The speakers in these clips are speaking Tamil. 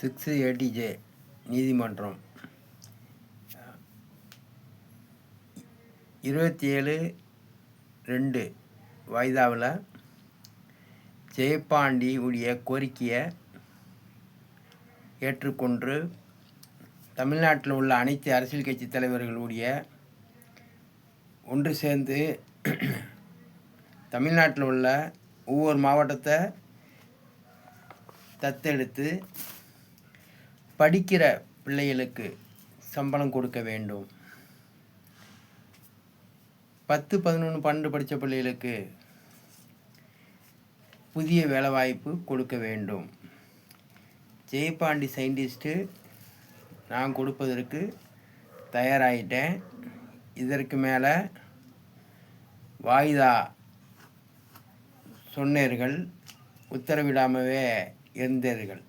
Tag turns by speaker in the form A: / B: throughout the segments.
A: 680J நீதிமன்றம் 27/2 வாய்தாவில் ஜெயபாண்டி உடைய கோரிக்கையை ஏற்றுக்கொண்டு தமிழ்நாட்டில் உள்ள அனைத்து அரசியல் கட்சி தலைவர்களுடைய ஒன்று சேர்ந்து தமிழ்நாட்டில் உள்ள ஒவ்வொரு மாவட்டத்தை தத்தெடுத்து படிக்கிற பிள்ளைகளுக்கு சம்பளம் கொடுக்க வேண்டும். 10, 11, 12 படித்த பிள்ளைகளுக்கு புதிய வேலைவாய்ப்பு கொடுக்க வேண்டும். ஜெயபாண்டி சயின்டிஸ்ட்டு நான் கொடுப்பதற்கு தயாராகிட்டேன். இதற்கு மேலே வாய்தா சொன்னீர்கள், உத்தரவிடாமவே இருந்தீர்கள்.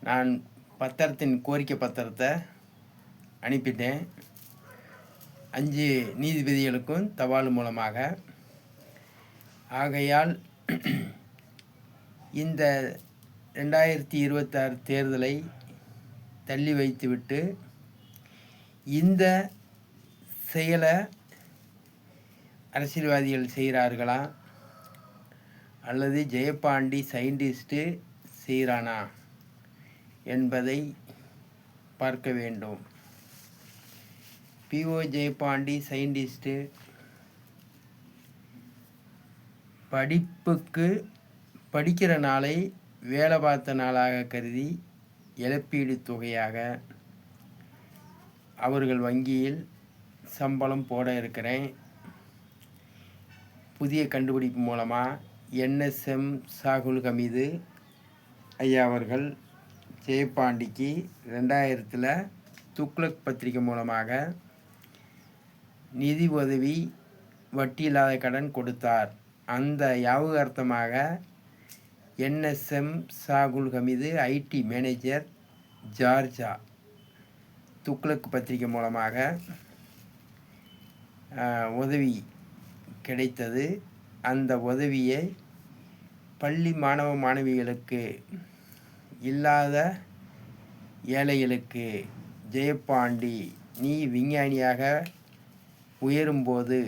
A: நான் கோரிக்கை பத்திரத்தை அனுப்பிட்டேன் 5 நீதிபதிகளுக்கும் தபால் மூலமாக. ஆகையால் இந்த 2026 தேர்தலை தள்ளி வைத்துவிட்டு இந்த செயலை அரசியல்வாதிகள் செய்கிறார்களா அல்லது ஜெயபாண்டி சயின்டிஸ்ட்டு செய்கிறானா என்பதை பார்க்க வேண்டும். PO ஜெயபாண்டி சயின்டிஸ்ட்டு படிக்கிற நாளை வேலை பார்த்த நாளாக கருதி இழப்பீடு தொகையாக அவர்கள் வங்கியில் சம்பளம் போட இருக்கிறேன். புதிய கண்டுபிடிப்பு மூலமாக NSM சாகுல் ஹமீது ஐயா அவர்கள் ஜெயபாண்டிக்கு 2000 துக்ளக் பத்திரிகை மூலமாக நிதி உதவி வட்டி இல்லாத கடன் கொடுத்தார். அந்த ஞாபகார்த்தமாக NSM Shahul Hameed IT manager Sharjah Thuglak பத்திரிகை மூலமாக உதவி கிடைத்தது. அந்த உதவியை பள்ளி மாணவ மாணவிகளுக்கு இல்லாத ஏழைகளுக்கு ஜெயபாண்டி நீ விஞ்ஞானியாக உயரும்போது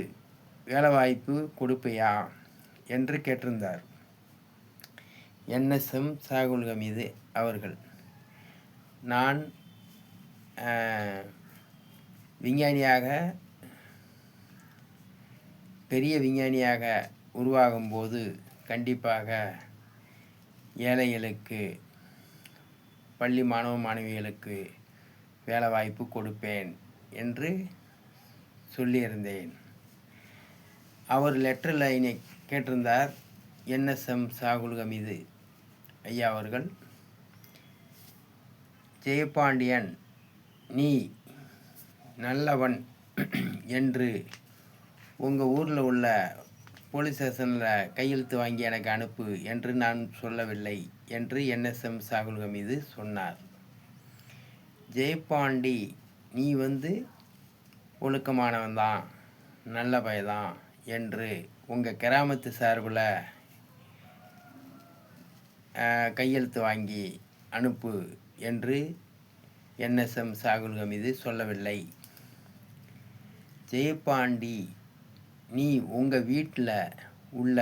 A: வேலைவாய்ப்பு கொடுப்பையா என்று கேட்டிருந்தார் NSM சாகுல் ஹமீது அவர்கள். நான் விஞ்ஞானியாக பெரிய விஞ்ஞானியாக உருவாகும்போது கண்டிப்பாக ஏழைகளுக்கு பள்ளி மாணவ மாணவிகளுக்கு வேலைவாய்ப்பு கொடுப்பேன் என்று சொல்லியிருந்தேன். அவர் லெட்டரில் என்னை கேட்டிருந்தார். NSM சாகுல் ஹமீது ஐயா அவர்கள், ஜெயபாண்டியன் நீ நல்லவன் என்று உங்கள் ஊரில் உள்ள போலீஸ் ஸ்டேஷனில் கையெழுத்து வாங்கி எனக்கு அனுப்பு என்று நான் சொல்லவில்லை என்று NSM சாகுல் ஹமீது சொன்னார். ஜெயபாண்டி நீ ஒழுக்கமானவன் தான், நல்ல பையதான் என்று உங்கள் கிராமத்து சார்பில் கையெழுத்து வாங்கி அனுப்பு என்று NSM சாகுல் ஹமீது சொல்லவில்லை. ஜெயபாண்டி நீ உங்கள் வீட்டில் உள்ள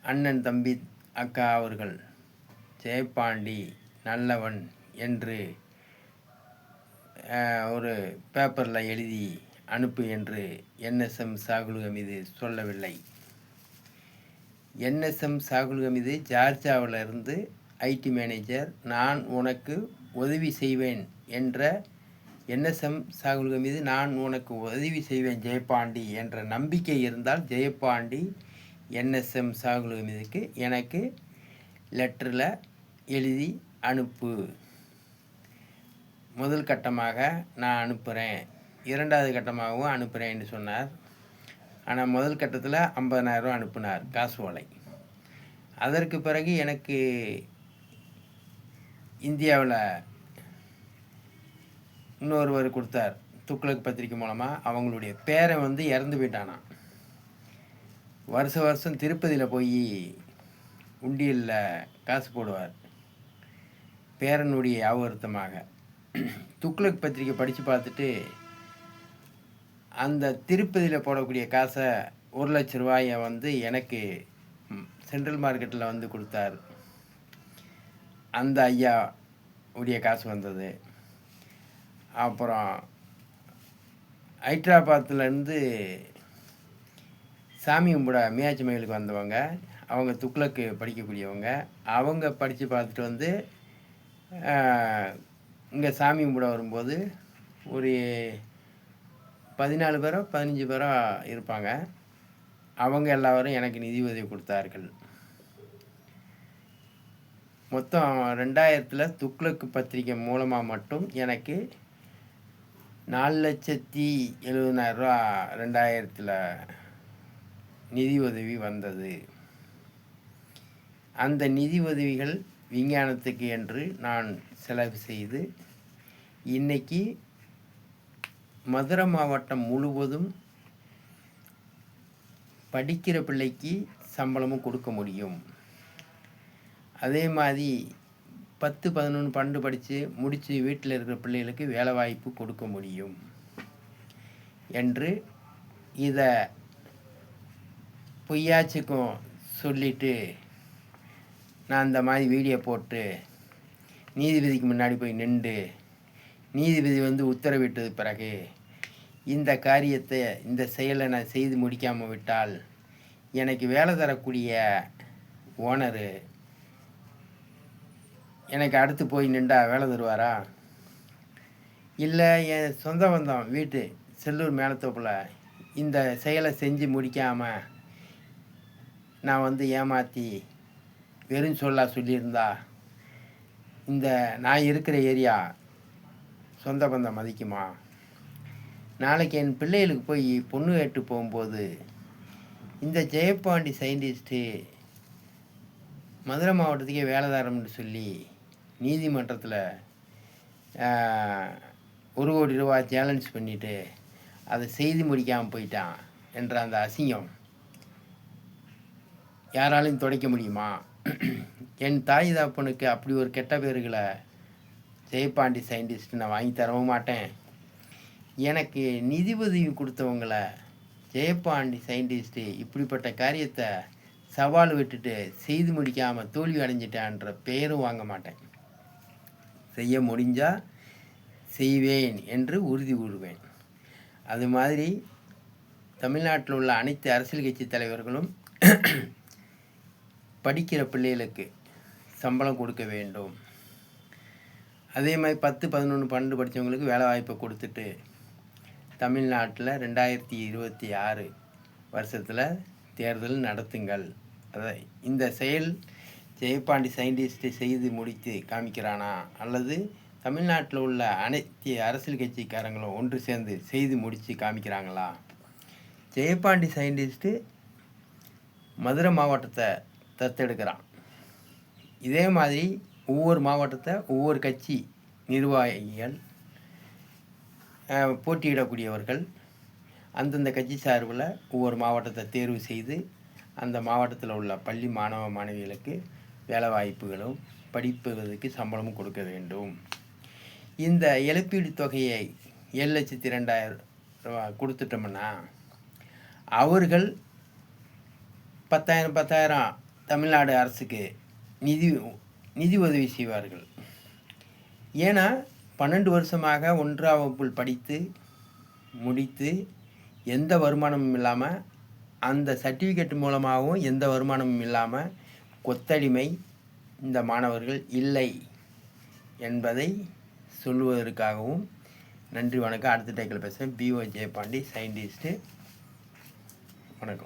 A: அண்ணன் தம்பி அக்கா அவர்கள் ஜெயபாண்டி நல்லவன் என்று ஒரு பேப்பரில் எழுதி அனுப்பு என்று NSM சாகுல் ஹமீது சொல்லவில்லை. NSM சாகுல் ஹமீது ஜார்ஜாவிலிருந்து IT மேனேஜர், நான் உனக்கு உதவி செய்வேன் என்ற NSM சாகுல் ஹமீது நான் உனக்கு உதவி செய்வேன் ஜெயபாண்டி என்ற நம்பிக்கை இருந்தால் ஜெயபாண்டி NSM சாகுல் ஹமீதுக்கு எனக்கு லெட்டரில் எழுதி அனுப்பு. முதல் கட்டமாக நான் அனுப்புகிறேன், 2வது கட்டமாகவும் அனுப்புகிறேன் என்று சொன்னார். ஆனால் முதல் கட்டத்தில் 50,000 அனுப்பினார் காசு ஓலை. அதற்கு பிறகு எனக்கு இந்தியாவில் இன்னொருவர் கொடுத்தார் துக்ளக் பத்திரிக்கை மூலமாக. அவங்களுடைய பேரன் இறந்து போயிட்டானா. வருஷம் திருப்பதியில் போய் உண்டியலில் காசு போடுவார். பேரனுடைய ஞாபகார்த்தமாக துக்ளக் பத்திரிக்கை படித்து பார்த்துட்டு அந்த திருப்பதியில் போடக்கூடிய காசை 1,00,000 ரூபாயை வந்து எனக்கு சென்ட்ரல் மார்க்கெட்டில் வந்து கொடுத்தார். அந்த ஐயா உடைய காசு வந்தது. அப்புறம் ஹைட்ராபாத்துலேருந்து சாமி கும்பிட மீனாட்சி மயிலுக்கு வந்தவங்க, அவங்க துக்ளக்கு படிக்கக்கூடியவங்க, அவங்க படித்து பார்த்துட்டு வந்து இங்கே சாமி கும்பிட வரும்போது ஒரு 14 பேரோ 15 பேரோ இருப்பாங்க. அவங்க எல்லாரும் எனக்கு நிதி உதவி கொடுத்தார்கள். மொத்தம் 2000 துக்ளக்கு பத்திரிக்கை மூலமாக மட்டும் எனக்கு 4,70,000 ரூபா 2000 நிதி உதவி வந்தது. அந்த நிதி உதவிகள் விஞ்ஞானத்துக்கு என்று நான் செலவு செய்து இன்னைக்கு மதுரை மாவட்டம் முழுவதும் படிக்கிற பிள்ளைக்கு சம்பளமும் கொடுக்க முடியும். அதே மாதிரி 10, 11, 12 படித்து முடித்து வீட்டில் இருக்கிற பிள்ளைகளுக்கு வேலை வாய்ப்பு கொடுக்க முடியும் என்று இதை பொய்யாச்சுக்கும் சொல்லிவிட்டு நான் இந்த மாதிரி வீடியோ போட்டு நீதிபதிக்கு முன்னாடி போய் நின்று நீதிபதி வந்து உத்தரவிட்டது பிறகு இந்த காரியத்தை இந்த செயலை நான் செய்து முடிக்காமல் விட்டால் எனக்கு வேலை தரக்கூடிய ஓனரு எனக்கு அடுத்து போய் நின்றா வேலை தருவாரா? இல்லை என் சொந்த பந்தம் வீட்டு செல்லூர் மேலத்தோப்பில் இந்த செயலை செஞ்சு முடிக்காமல் நான் வந்து ஏமாற்றி வெறும் சொல்லியிருந்தா இந்த நான் இருக்கிற ஏரியா சொந்த பந்தம் மதிக்குமா? நாளைக்கு என் பிள்ளைகளுக்கு போய் பொண்ணு கேட்டு போகும்போது இந்த ஜெயபாண்டி சயின்டிஸ்ட்டு மதுரை மாவட்டத்துக்கே வேலைதாரம்னு சொல்லி நீதிமன்றத்தில் 1 கோடி ரூபா சேலஞ்ச் பண்ணிவிட்டு அதை செய்து முடிக்காமல் போயிட்டான் என்ற அந்த அசிங்கம் யாராலையும் துடைக்க முடியுமா? என் தாய் தாப்பனுக்கு அப்படி ஒரு கெட்ட பேர்களை ஜெயபாண்டி சயின்டிஸ்ட் நான் வாங்கி தரவும் மாட்டேன். எனக்கு நிதி உதவி கொடுத்தவங்களை ஜெயபாண்டி சயின்டிஸ்ட்டு இப்படிப்பட்ட காரியத்தை சவால் விட்டுட்டு செய்து முடிக்காமல் தோல்வி அடைஞ்சிட்டான்ற பெயரும் வாங்க மாட்டேன். செய்ய முடிஞ்சால் செய்வேன் என்று உறுதி கூறுவேன். அது மாதிரி தமிழ்நாட்டில் உள்ள அனைத்து அரசியல் கட்சி தலைவர்களும் படிக்கிற பிள்ளைகளுக்கு சம்பளம் கொடுக்க வேண்டும். அதே மாதிரி 10, 11, 12 படித்தவங்களுக்கு வேலை வாய்ப்பை கொடுத்துட்டு தமிழ்நாட்டில் 2026 வருஷத்தில் தேர்தல் நடத்துங்கள். அதை இந்த செயல் ஜெயபாண்டி சயின்டிஸ்ட்டை செய்து முடித்து காமிக்கிறானா அல்லது தமிழ்நாட்டில் உள்ள அனைத்து அரசியல் கட்சிக்காரங்களும் ஒன்று சேர்ந்து செய்து முடித்து காமிக்கிறாங்களா? ஜெயபாண்டி சயின்டிஸ்ட்டு மதுரை மாவட்டத்தை தத்தெடுக்கிறான். இதே மாதிரி ஒவ்வொரு மாவட்டத்தை ஒவ்வொரு கட்சி நிர்வாகிகள் போட்டியிடக்கூடியவர்கள் அந்தந்த கட்சி சார்பில் ஒவ்வொரு மாவட்டத்தை தேர்வு செய்து அந்த மாவட்டத்தில் உள்ள பள்ளி மாணவ மாணவிகளுக்கு வேலை வாய்ப்புகளும் படிப்பதற்கு சம்பளமும் கொடுக்க வேண்டும். இந்த இழப்பீடு தொகையை 7,02,000 ரூபா கொடுத்துட்டோம்னா அவர்கள் 10,000 தமிழ்நாடு அரசுக்கு நிதி உதவி செய்வார்கள். ஏன்னா 12 வருஷமாக 1ஆம் வகுப்பில் படித்து முடித்து எந்த வருமானமும் இல்லாமல் அந்த சர்டிஃபிகேட் மூலமாகவும் எந்த வருமானமும் இல்லாமல் கொத்தடிமை இந்த மாணவர்கள் இல்லை என்பதை சொல்லுவதற்காகவும் நன்றி, வணக்கம். அடுத்த டைக்கில் பேசுகிறேன். பிஓ ஜெயபாண்டி சயின்டிஸ்ட்டு. வணக்கம்.